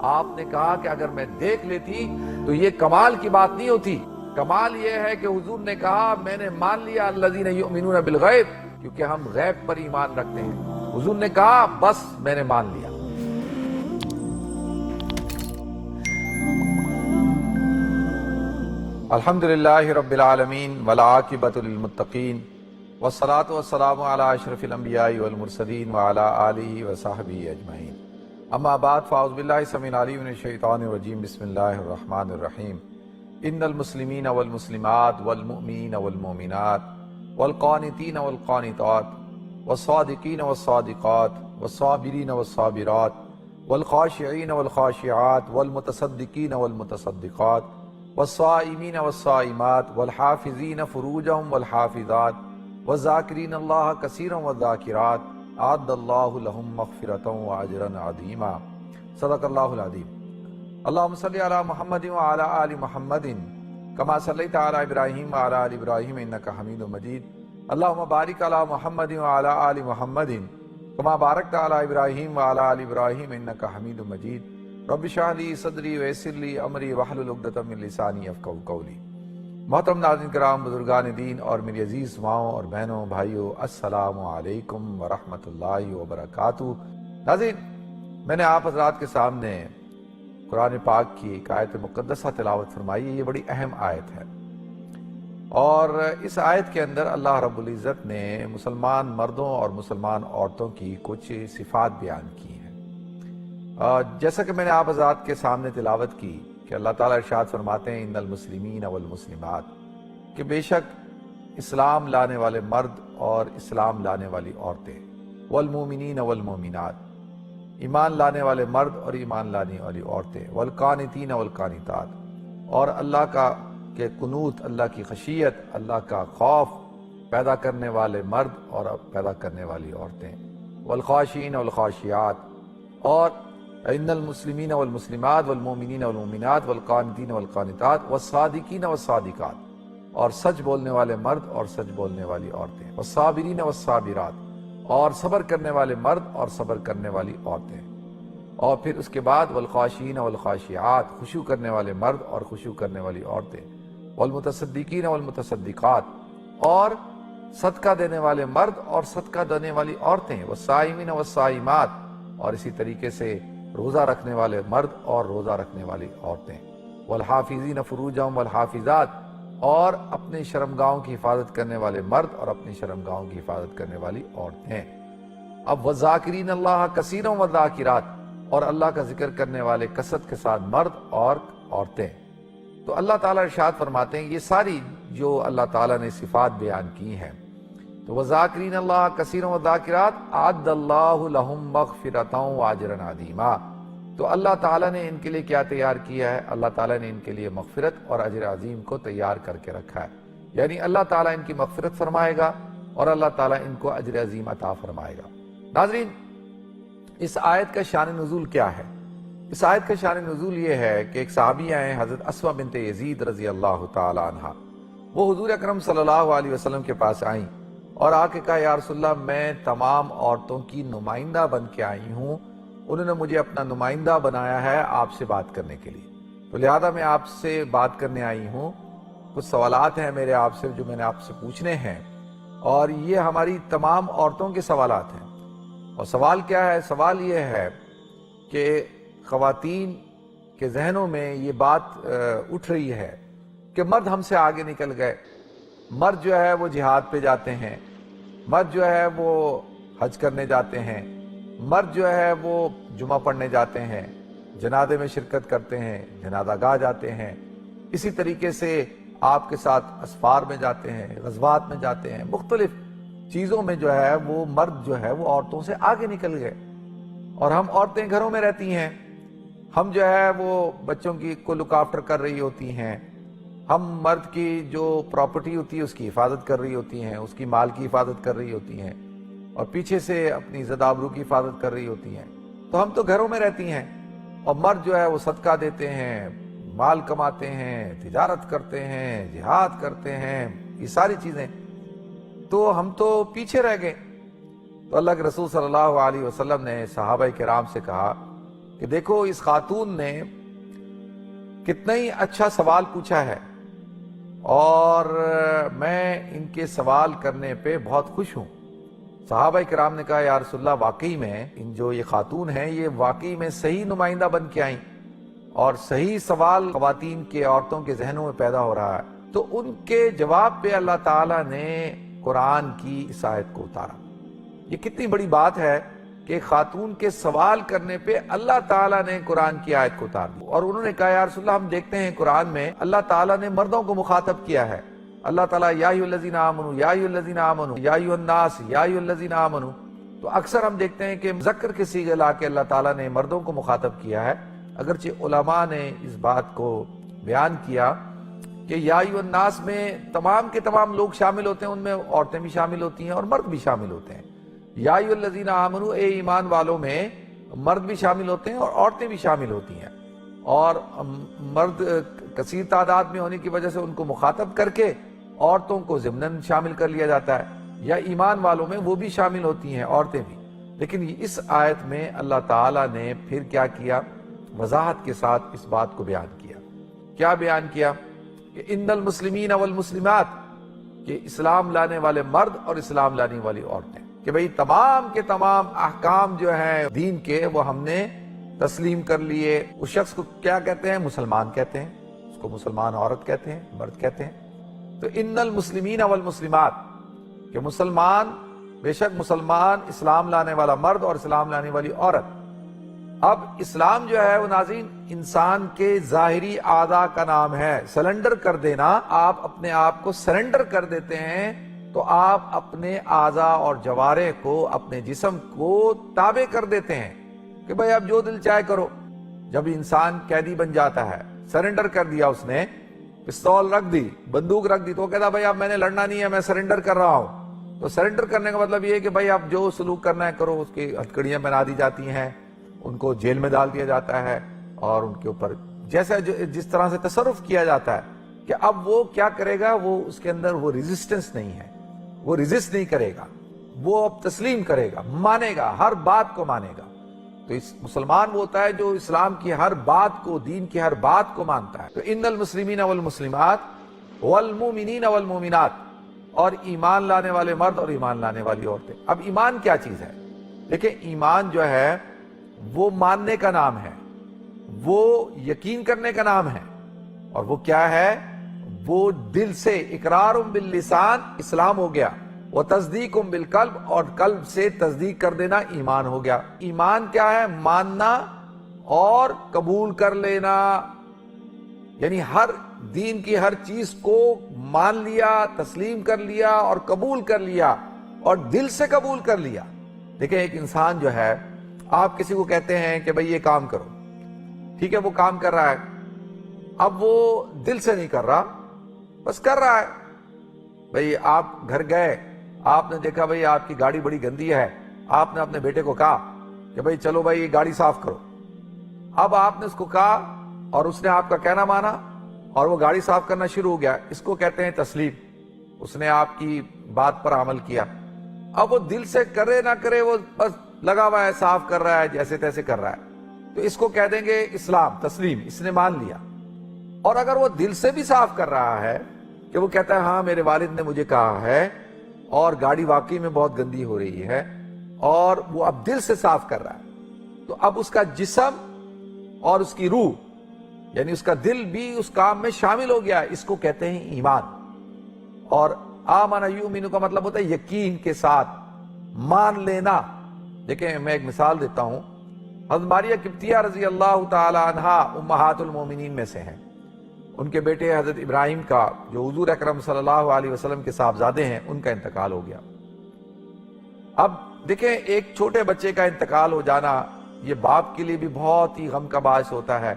آپ نے کہا کہ اگر میں دیکھ لیتی تو یہ کمال کی بات نہیں ہوتی، کمال یہ ہے کہ حضور نے کہا میں نے مان لیا الذین یؤمنون بالغیب، کیونکہ ہم غیب پر ایمان رکھتے ہیں۔ حضور نے کہا بس میں نے مان لیا۔ الحمدللہ رب العالمین والعاقبۃ للمتقین والصلاۃ والسلام علی اشرف الانبیاء والمرسلین وعلی آلہ وصحبہ اجمعین، اما بعد فاعوذ باللہ السمیع العلیم من الشیطان الرجیم، بسم اللہ الرحمن الرحیم۔ ان المسلمین والمسلمات والمؤمنین والمؤمنات والقانتین والقانتات والصادقین والصادقات والصابرین والصابرات والخاشعین والخاشعات والمتصدقین والمتصدقات والصائمین والصائمات والحافظین فروجہم والحافظات والذاکرین اللہ کثیرا والذاکرات اعد اللہ لہم مغفرۃ واجرا عظیما۔ صدق اللہ العظیم۔ اللہم صلی علی محمد وعلی آل محمد کما صلیت علی ابراہیم وعلی آل ابراہیم انک حمید مجید۔ اللہم بارک علی محمد وعلی آل محمد کما بارکت علی ابراہیم وعلی آل ابراہیم انک حمید مجید۔ رب اشرح لی صدری ویسر لی امری واحلل عقدۃ من لسانی یفقہوا قولی۔ محترم ناظرین کرام، بزرگان دین اور میری عزیز ماؤں اور بہنوں بھائیوں، السلام علیکم ورحمۃ اللہ وبرکاتہ۔ ناظرین، میں نے آپ حضرات کے سامنے قرآن پاک کی ایک آیت مقدسہ تلاوت فرمائی ہے۔ یہ بڑی اہم آیت ہے، اور اس آیت کے اندر اللہ رب العزت نے مسلمان مردوں اور مسلمان عورتوں کی کچھ صفات بیان کی ہیں۔ جیسا کہ میں نے آپ حضرات کے سامنے تلاوت کی کہ اللہ تعالیٰ ارشاد فرماتے ہیں ان المسلمین والمسلمات، کہ بے شک اسلام لانے والے مرد اور اسلام لانے والی عورتیں، والمومنین والمومنات، ایمان لانے والے مرد اور ایمان لانے والی عورتیں، والقانتین والقانتات، اور اللہ کا کہ قنوت، اللہ کی خشیت، اللہ کا خوف پیدا کرنے والے مرد اور پیدا کرنے والی عورتیں، والخاشعین والخاشعات، اور ان المسلمین والمسلمات والمومنین والمومنات والقانتین والقانتات والصادقین والصادقات، اور سچ بولنے والے مرد اور سچ بولنے والی عورتیں، والصابرین والصابرات، اور صبر کرنے والے مرد اور صبر کرنے والی عورتیں، اور پھر اس کے بعد والخاشعین والخاشعات، خشوع کرنے والے مرد اور خشوع کرنے والی عورتیں، والمتصدقین والمتصدقات، اور صدقہ دینے والے مرد اور صدقہ دینے والی عورتیں، والصائمین والصائمات، اور اسی طریقے سے روزہ رکھنے والے مرد اور روزہ رکھنے والی عورتیں، والحافظین فروجہم والحافظات، اور اپنی شرمگاہوں کی حفاظت کرنے والے مرد اور اپنی شرمگاہوں کی حفاظت کرنے والی عورتیں۔ اب والذاکرین اللہ کثیرا والذاکرات، اور اللہ کا ذکر کرنے والے کثرت کے ساتھ مرد اور عورتیں۔ تو اللہ تعالیٰ ارشاد فرماتے ہیں یہ ساری جو اللہ تعالیٰ نے صفات بیان کی ہیں، تو وذاکرین اللہ کثیرا والذاکرات اعد اللہ لہم مغفرۃ واجرا عظیما، تو اللہ تعالیٰ نے ان کے لیے کیا تیار کیا ہے؟ اللہ تعالیٰ نے ان کے لیے مغفرت اور اجر عظیم کو تیار کر کے رکھا ہے، یعنی اللہ تعالیٰ ان کی مغفرت فرمائے گا اور اللہ تعالیٰ ان کو اجر عظیم عطا فرمائے گا۔ ناظرین، اس آیت کا شان نزول کیا ہے؟ اس آیت کا شان نزول یہ ہے کہ ایک صحابیہ ہیں حضرت اسماء بنت یزید رضی اللہ تعالی عنہ، وہ حضور اکرم صلی اللہ علیہ وسلم کے پاس آئیں اور آ کے کہا یا رسول اللہ میں تمام عورتوں کی نمائندہ بن کے آئی ہوں، انہوں نے مجھے اپنا نمائندہ بنایا ہے آپ سے بات کرنے کے لیے، تو لہذا میں آپ سے بات کرنے آئی ہوں، کچھ سوالات ہیں میرے آپ سے جو میں نے آپ سے پوچھنے ہیں، اور یہ ہماری تمام عورتوں کے سوالات ہیں۔ اور سوال کیا ہے؟ سوال یہ ہے کہ خواتین کے ذہنوں میں یہ بات اٹھ رہی ہے کہ مرد ہم سے آگے نکل گئے، مرد جو ہے وہ جہاد پہ جاتے ہیں، مرد جو ہے وہ حج کرنے جاتے ہیں، مرد جو ہے وہ جمعہ پڑھنے جاتے ہیں، جنازے میں شرکت کرتے ہیں، جنازہ گاہ جاتے ہیں، اسی طریقے سے آپ کے ساتھ اسفار میں جاتے ہیں، غزوات میں جاتے ہیں، مختلف چیزوں میں جو ہے وہ مرد جو ہے وہ عورتوں سے آگے نکل گئے، اور ہم عورتیں گھروں میں رہتی ہیں، ہم جو ہے وہ بچوں کی کو لک آفٹر کر رہی ہوتی ہیں، ہم مرد کی جو پراپرٹی ہوتی ہے اس کی حفاظت کر رہی ہوتی ہیں، اس کی مال کی حفاظت کر رہی ہوتی ہیں، اور پیچھے سے اپنی زد آبرو کی حفاظت کر رہی ہوتی ہیں، تو ہم تو گھروں میں رہتی ہیں، اور مرد جو ہے وہ صدقہ دیتے ہیں، مال کماتے ہیں، تجارت کرتے ہیں، جہاد کرتے ہیں، یہ ساری چیزیں، تو ہم تو پیچھے رہ گئے۔ تو اللہ کے رسول صلی اللہ علیہ وسلم نے صحابہ کرام سے کہا کہ دیکھو اس خاتون نے کتنا ہی اچھا سوال پوچھا ہے، اور میں ان کے سوال کرنے پہ بہت خوش ہوں۔ صحابہ کرام نے کہا یا رسول اللہ واقعی میں ان جو یہ خاتون ہیں یہ واقعی میں صحیح نمائندہ بن کے آئیں، اور صحیح سوال خواتین کے، عورتوں کے ذہنوں میں پیدا ہو رہا ہے۔ تو ان کے جواب پہ اللہ تعالیٰ نے قرآن کی اس آیت کو اتارا۔ یہ کتنی بڑی بات ہے کہ خاتون کے سوال کرنے پہ اللہ تعالیٰ نے قرآن کی آیت کو اتار دی، اور انہوں نے کہا یا رسول اللہ ہم دیکھتے ہیں قرآن میں اللہ تعالیٰ نے مردوں کو مخاطب کیا ہے۔ اللہ تعالیٰ یا ایھا الذین آمنوا، یا ایھا الذین آمنوا، یا ایھا الناس، یا ایھا الذین آمنوا، تو اکثر ہم دیکھتے ہیں کہ مذکر کے صیغے لا کے اللہ تعالیٰ نے مردوں کو مخاطب کیا ہے، اگرچہ علماء نے اس بات کو بیان کیا کہ یا ایھا الناس میں تمام کے تمام لوگ شامل ہوتے ہیں، ان میں عورتیں بھی شامل ہوتی ہیں اور مرد بھی شامل ہوتے ہیں۔ یا ایھا الذین آمنوا، اے ایمان والوں میں مرد بھی شامل ہوتے ہیں اور عورتیں بھی شامل ہوتی ہیں، اور مرد کثیر تعداد میں ہونے کی وجہ سے ان کو مخاطب کر کے عورتوں کو ضمناً شامل کر لیا جاتا ہے، یا ایمان والوں میں وہ بھی شامل ہوتی ہیں، عورتیں بھی۔ لیکن اس آیت میں اللہ تعالیٰ نے پھر کیا کیا؟ وضاحت کے ساتھ اس بات کو بیان کیا۔ کیا بیان کیا؟ کہ ان المسلمین والمسلمات، کہ اسلام لانے والے مرد اور اسلام لانے والی عورتیں، کہ بھئی تمام کے تمام احکام جو ہیں دین کے وہ ہم نے تسلیم کر لیے۔ اس شخص کو کیا کہتے ہیں؟ مسلمان کہتے ہیں، اس کو مسلمان عورت کہتے ہیں، مرد کہتے ہیں۔ تو ان المسلمین والمسلمات، کہ مسلمان، بے شک مسلمان اسلام لانے والا مرد اور اسلام لانے والی عورت۔ اب اسلام جو ہے وہ ناظرین انسان کے ظاہری اعضاء کا نام ہے۔ سرنڈر کر دینا، آپ اپنے آپ کو سرنڈر کر دیتے ہیں تو آپ اپنے اعضاء اور جوارح کو، اپنے جسم کو تابع کر دیتے ہیں کہ بھئی اب جو دل چاہے کرو۔ جب انسان قیدی بن جاتا ہے، سرنڈر کر دیا، اس نے پستول رکھ دی، بندوق رکھ دی، تو وہ کہتا بھئی اب میں نے لڑنا نہیں ہے، میں سرنڈر کر رہا ہوں۔ تو سرنڈر کرنے کا مطلب یہ ہے کہ بھئی اب جو سلوک کرنا ہے کرو۔ اس کی ہتھکڑیاں بنا دی جاتی ہیں، ان کو جیل میں ڈال دیا جاتا ہے، اور ان کے اوپر جیسا جس طرح سے تصرف کیا جاتا ہے کہ اب وہ کیا کرے گا، وہ اس کے اندر وہ ریزسٹنس نہیں ہے، وہ ریزسٹ نہیں کرے گا، وہ اب تسلیم کرے گا، مانے گا، ہر بات کو مانے گا۔ تو اس مسلمان وہ ہوتا ہے جو اسلام کی ہر بات کو، دین کی ہر بات کو مانتا ہے۔ تو ان المسلمین والمسلمات والمؤمنین والمؤمنات، اور ایمان لانے والے مرد اور ایمان لانے والی عورتیں۔ اب ایمان کیا چیز ہے؟ دیکھیں ایمان جو ہے وہ ماننے کا نام ہے، وہ یقین کرنے کا نام ہے، اور وہ کیا ہے؟ وہ دل سے اقرار باللسان اسلام ہو گیا، وہ تصدیق بالقلب، اور قلب سے تصدیق کر دینا ایمان ہو گیا۔ ایمان کیا ہے؟ ماننا اور قبول کر لینا، یعنی ہر دین کی ہر چیز کو مان لیا، تسلیم کر لیا اور قبول کر لیا، اور دل سے قبول کر لیا۔ دیکھیں ایک انسان جو ہے، آپ کسی کو کہتے ہیں کہ بھئی یہ کام کرو، ٹھیک ہے، وہ کام کر رہا ہے، اب وہ دل سے نہیں کر رہا، بس کر رہا ہے۔ بھئی آپ گھر گئے، آپ نے دیکھا بھئی آپ کی گاڑی بڑی گندی ہے، آپ نے اپنے بیٹے کو کہا کہ بھئی چلو بھئی یہ گاڑی صاف کرو۔ اب آپ نے اس کو کہا اور اس نے آپ کا کہنا مانا اور وہ گاڑی صاف کرنا شروع ہو گیا، اس کو کہتے ہیں تسلیم۔ اس نے آپ کی بات پر عمل کیا۔ اب وہ دل سے کرے نہ کرے، وہ بس لگا ہوا ہے، صاف کر رہا ہے، جیسے تیسے کر رہا ہے، تو اس کو کہہ دیں گے اسلام، تسلیم، اس نے مان لیا۔ اور اگر وہ دل سے بھی صاف کر رہا ہے کہ وہ کہتا ہے ہاں میرے والد نے مجھے کہا ہے اور گاڑی واقعی میں بہت گندی ہو رہی ہے، اور وہ اب دل سے صاف کر رہا ہے، تو اب اس کا جسم اور اس کی روح، یعنی اس کا دل بھی اس کام میں شامل ہو گیا۔ اس کو کہتے ہیں ایمان۔ اور آمن یؤمن کا مطلب ہوتا ہے یقین کے ساتھ مان لینا۔ دیکھیں میں ایک مثال دیتا ہوں، حضرت ماریہ قبطیہ رضی اللہ تعالی عنہا امہات المومنین میں سے ہیں۔ ان کے بیٹے حضرت ابراہیم کا، جو حضور اکرم صلی اللہ علیہ وسلم کے صاحبزادے ہیں، ان کا انتقال ہو گیا۔ اب دیکھیں ایک چھوٹے بچے کا انتقال ہو جانا یہ باپ کے لیے بھی بہت ہی غم کا باعث ہوتا ہے،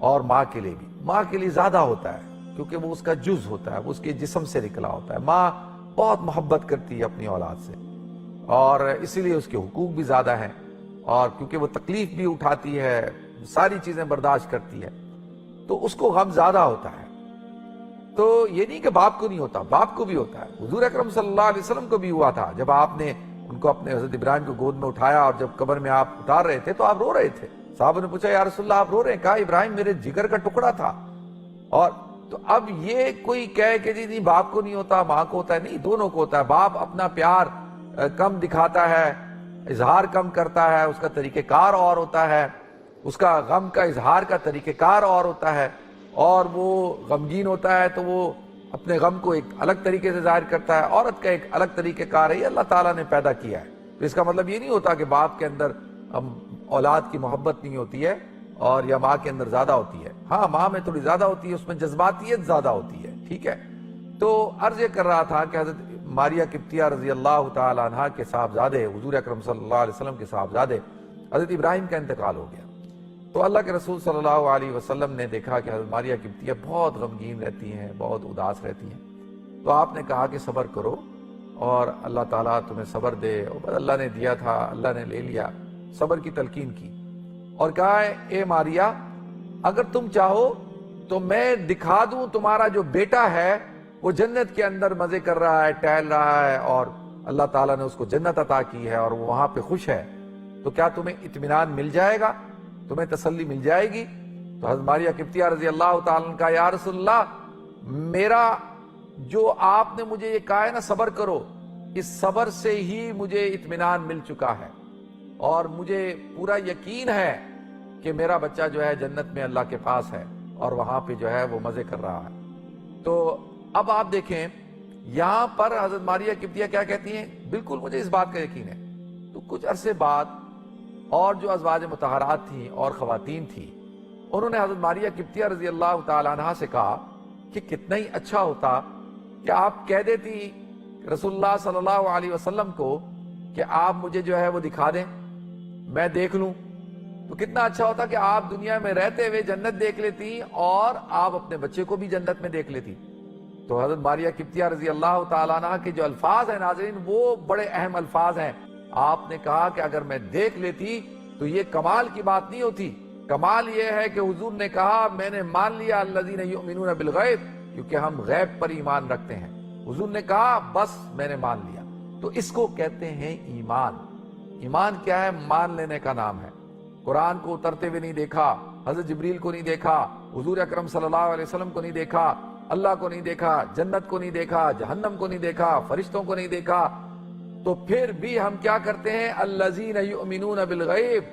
اور ماں کے لیے بھی، ماں کے لیے زیادہ ہوتا ہے کیونکہ وہ اس کا جز ہوتا ہے، وہ اس کے جسم سے نکلا ہوتا ہے۔ ماں بہت محبت کرتی ہے اپنی اولاد سے، اور اسی لیے اس کے حقوق بھی زیادہ ہیں، اور کیونکہ وہ تکلیف بھی اٹھاتی ہے، ساری چیزیں برداشت کرتی ہے، تو اس کو غم زیادہ ہوتا ہے۔ تو یہ نہیں کہ باپ کو نہیں ہوتا، باپ کو بھی ہوتا ہے۔ حضور اکرم صلی اللہ علیہ وسلم کو بھی ہوا تھا، جب آپ نے ان کو اپنے حضرت ابراہیم کو گود میں اٹھایا اور جب قبر میں آپ اتار رہے تھے تو آپ رو رہے تھے، صاحب نے پوچھا یا رسول اللہ آپ رو رہے ہیں؟ کہا ابراہیم میرے جگر کا ٹکڑا تھا. اور تو اب یہ کوئی کہے کہ جی نہیں باپ کو نہیں ہوتا ماں کو ہوتا ہے، نہیں، دونوں کو ہوتا ہے. باپ اپنا پیار کم دکھاتا ہے، اظہار کم کرتا ہے، اس کا طریقہ کار اور ہوتا ہے، اس کا غم کا اظہار کا طریقہ کار اور ہوتا ہے، اور وہ غمگین ہوتا ہے تو وہ اپنے غم کو ایک الگ طریقے سے ظاہر کرتا ہے. عورت کا ایک الگ طریقہ کار ہے، یہ اللہ تعالیٰ نے پیدا کیا ہے. تو اس کا مطلب یہ نہیں ہوتا کہ باپ کے اندر اولاد کی محبت نہیں ہوتی ہے اور یا ماں کے اندر زیادہ ہوتی ہے. ہاں ماں میں تھوڑی زیادہ ہوتی ہے، اس میں جذباتیت زیادہ ہوتی ہے، ٹھیک ہے. تو عرض یہ کر رہا تھا کہ حضرت ماریہ قبطیہ رضی اللہ تعالی عنہ کے صاحبزادے حضور اکرم صلی اللہ علیہ وسلم کے صاحبزادے حضرت ابراہیم کا انتقال ہو گیا. تو اللہ کے رسول صلی اللہ علیہ وسلم نے دیکھا کہ حضرت ماریہ قبطیہ بہت غمگین رہتی ہیں، بہت اداس رہتی ہیں. تو آپ نے کہا کہ صبر کرو اور اللہ تعالیٰ تمہیں صبر دے. اور اللہ نے دیا تھا، اللہ نے لے لیا. صبر کی تلقین کی اور کہا اے ماریہ اگر تم چاہو تو میں دکھا دوں تمہارا جو بیٹا ہے وہ جنت کے اندر مزے کر رہا ہے، ٹہل رہا ہے، اور اللہ تعالیٰ نے اس کو جنت عطا کی ہے اور وہ وہاں پہ خوش ہے. تو کیا تمہیں اطمینان مل جائے گا، تمہیں تسلی مل جائے گی؟ تو حضرت ماریہ قبطیہ رضی اللہ تعالیٰ عنہ کا یا رسول اللہ میرا جو آپ نے مجھے یہ کہا ہے نا صبر کرو، اس صبر سے ہی مجھے اطمینان مل چکا ہے اور مجھے پورا یقین ہے کہ میرا بچہ جو ہے جنت میں اللہ کے پاس ہے اور وہاں پہ جو ہے وہ مزے کر رہا ہے. تو اب آپ دیکھیں یہاں پر حضرت ماریہ قبطیہ کیا کہتی ہیں، بالکل مجھے اس بات کا یقین ہے. تو کچھ عرصے بعد اور جو ازواج مطہرات تھیں اور خواتین تھیں انہوں نے حضرت ماریہ قبطیہ رضی اللہ تعالی عنہ سے کہا کہ کتنا ہی اچھا ہوتا کہ آپ کہہ دیتی رسول اللہ صلی اللہ علیہ وسلم کو کہ آپ مجھے جو ہے وہ دکھا دیں، میں دیکھ لوں. تو کتنا اچھا ہوتا کہ آپ دنیا میں رہتے ہوئے جنت دیکھ لیتی اور آپ اپنے بچے کو بھی جنت میں دیکھ لیتی. تو حضرت ماریہ قبطیہ رضی اللہ تعالیٰ عنہ کے جو الفاظ ہیں ناظرین وہ بڑے اہم الفاظ ہیں. آپ نے کہا کہ اگر میں دیکھ لیتی تو یہ کمال کی بات نہیں ہوتی. کمال یہ ہے کہ حضور نے کہا میں نے مان لیا الذین یؤمنون بالغیب، کیونکہ ہم غیب پر ایمان رکھتے ہیں. حضور نے کہا بس میں نے مان لیا. تو اس کو کہتے ہیں ایمان. ایمان کیا ہے؟ مان لینے کا نام ہے. قرآن کو اترتے ہوئے نہیں دیکھا، حضرت جبریل کو نہیں دیکھا، حضور اکرم صلی اللہ علیہ وسلم کو نہیں دیکھا، اللہ کو نہیں دیکھا، جنت کو نہیں دیکھا، جہنم کو نہیں دیکھا، فرشتوں کو نہیں دیکھا، تو پھر بھی ہم کیا کرتے ہیں؟ الذین یؤمنون بالغیب،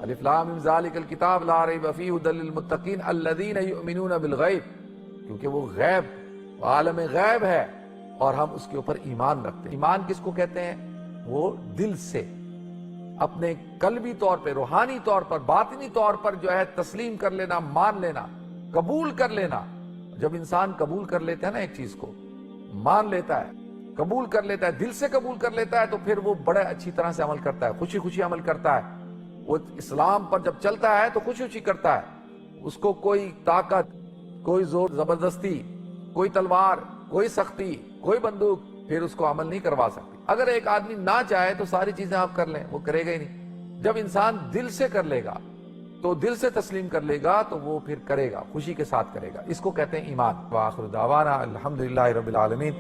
الف لام میم ذالک الکتاب لا ریب فیہ ھدی للمتقین الذین یؤمنون بالغیب، کیونکہ وہ غیب عالم غیب ہے اور ہم اس کے اوپر ایمان رکھتے ہیں. ایمان کس کو کہتے ہیں؟ وہ دل سے اپنے قلبی طور پہ، روحانی طور پر، باطنی طور پر جو ہے تسلیم کر لینا، مان لینا، قبول کر لینا. جب انسان قبول کر لیتا ہے نا ایک چیز کو، مان لیتا ہے، قبول کر لیتا ہے، دل سے قبول کر لیتا ہے، تو پھر وہ بڑے اچھی طرح سے عمل کرتا ہے، خوشی خوشی عمل کرتا ہے. وہ اسلام پر جب چلتا ہے تو خوشی خوشی کرتا ہے. اس کو کوئی طاقت، کوئی زور زبردستی، کوئی تلوار، کوئی سختی، کوئی بندوق پھر اس کو عمل نہیں کروا سکتی. اگر ایک آدمی نہ چاہے تو ساری چیزیں آپ کر لیں، وہ کرے گا ہی نہیں. جب انسان دل سے کر لے گا تو دل سے تسلیم کر لے گا تو وہ پھر کرے گا، خوشی کے ساتھ کرے گا. اس کو کہتے ہیں ایمان. وآخر دعوانا الحمدللہ رب العالمین.